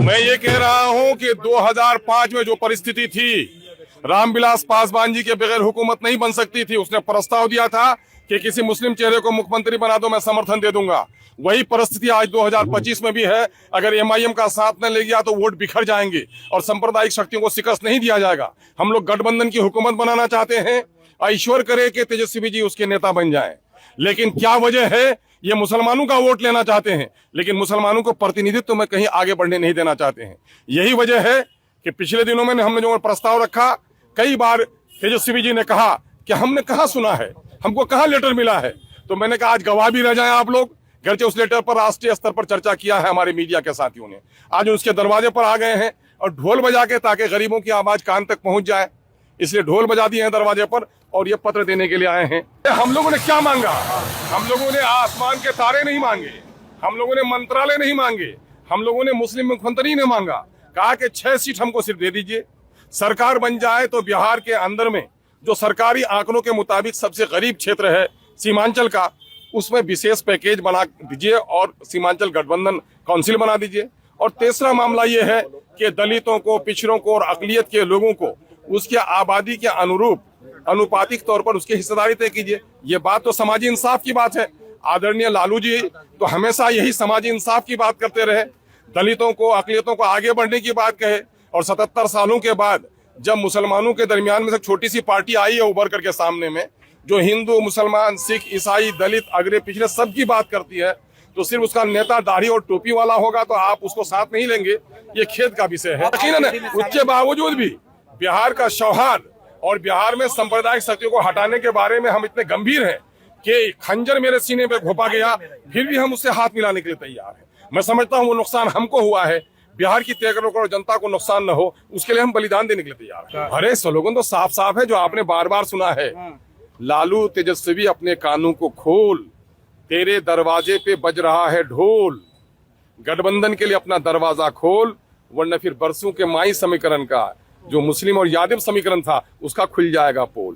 मैं ये कह रहा हूं कि 2005 में जो परिस्थिति थी, रामविलास पासवान जी के बगैर हुकूमत नहीं बन सकती थी। उसने प्रस्ताव दिया था कि किसी मुस्लिम चेहरे को मुख्यमंत्री बना दो, मैं समर्थन दे दूंगा। वही परिस्थिति आज 2025 में भी है। अगर एमआईएम का साथ न ले गया तो वोट बिखर जाएंगे और सांप्रदायिक शक्तियों को शिकस्त नहीं दिया जाएगा। हम लोग गठबंधन की हुकूमत बनाना चाहते हैं। ईश्वर करे कि तेजस्वी जी उसके नेता बन जाएं। लेकिन क्या वजह है? ये मुसलमानों का वोट लेना चाहते हैं, लेकिन मुसलमानों को प्रतिनिधित्व में कहीं आगे बढ़ने नहीं देना चाहते हैं। यही वजह है कि पिछले दिनों में हमने जो प्रस्ताव रखा, कई बार तेजस्वी जी ने कहा कि हमने कहाँ सुना है, हमको कहाँ लेटर मिला है। तो मैंने कहा आज गवाह भी रह जाएं आप लोग। घर उस लेटर पर राष्ट्रीय स्तर पर चर्चा किया है हमारे मीडिया के साथियों ने। आज उसके दरवाजे पर आ गए हैं और ढोल बजा के, ताकि गरीबों की आवाज कान तक पहुंच जाए, इसलिए ढोल बजा दिए हैं दरवाजे पर और ये पत्र देने के लिए आए हैं। हम लोगों ने क्या मांगा? हम लोगों ने आसमान के तारे नहीं मांगे, हम लोगों ने मंत्रालय नहीं मांगे, हम लोगों ने मुस्लिम मुख्यमंत्री ने मांगा। कहा कि 6 सीट हमको सिर्फ दे दीजिए, सरकार बन जाए तो बिहार के अंदर में जो सरकारी आंकड़ों के मुताबिक सबसे गरीब क्षेत्र है सीमांचल का, उसमें विशेष पैकेज बना दीजिए और सीमांचल गठबंधन काउंसिल बना दीजिए। और तीसरा मामला ये है कि दलितों को, पिछड़ों को और अकलियत के लोगों को उसके आबादी के अनुरूप अनुपातिक तौर पर उसकी हिस्सेदारी तय कीजिए। ये बात तो समाजी इंसाफ की बात है। आदरणीय लालू जी तो हमेशा यही समाजी इंसाफ की बात करते रहे, दलितों को, अकलियतों को आगे बढ़ने की बात कहे। और 77 सालों के बाद जब मुसलमानों के दरमियान में से छोटी सी पार्टी आई है उभर करके सामने में, जो हिंदू, मुसलमान, सिख, ईसाई, दलित, अगड़े पिछड़े सब की बात करती है, तो सिर्फ उसका नेता दाढ़ी और टोपी वाला होगा तो आप उसको साथ नहीं लेंगे, ये खेद का विषय है। यकीनन उसके बावजूद भी बिहार का सौहार्द और बिहार में सांप्रदायिक शक्तियों को हटाने के बारे में हम इतने गंभीर हैं कि खंजर मेरे सीने पे घोंपा गया, फिर भी हम उससे हाथ मिलाने के लिए तैयार हैं। मैं समझता हूँ वो नुकसान हमको हुआ है, बिहार की 13 करोड़ जनता को नुकसान न हो, उसके लिए हम बलिदान देने के लिए तैयार हैं। अरे स्लोगन तो साफ साफ है जो आपने बार बार सुना है, लालू तेजस्वी अपने कानों को खोल, तेरे दरवाजे पे बज रहा है ढोल, गठबंधन के लिए अपना दरवाजा खोल, वरना फिर बरसों के माई समीकरण का, जो मुस्लिम और यादव समीकरण था, उसका खुल जाएगा पोल।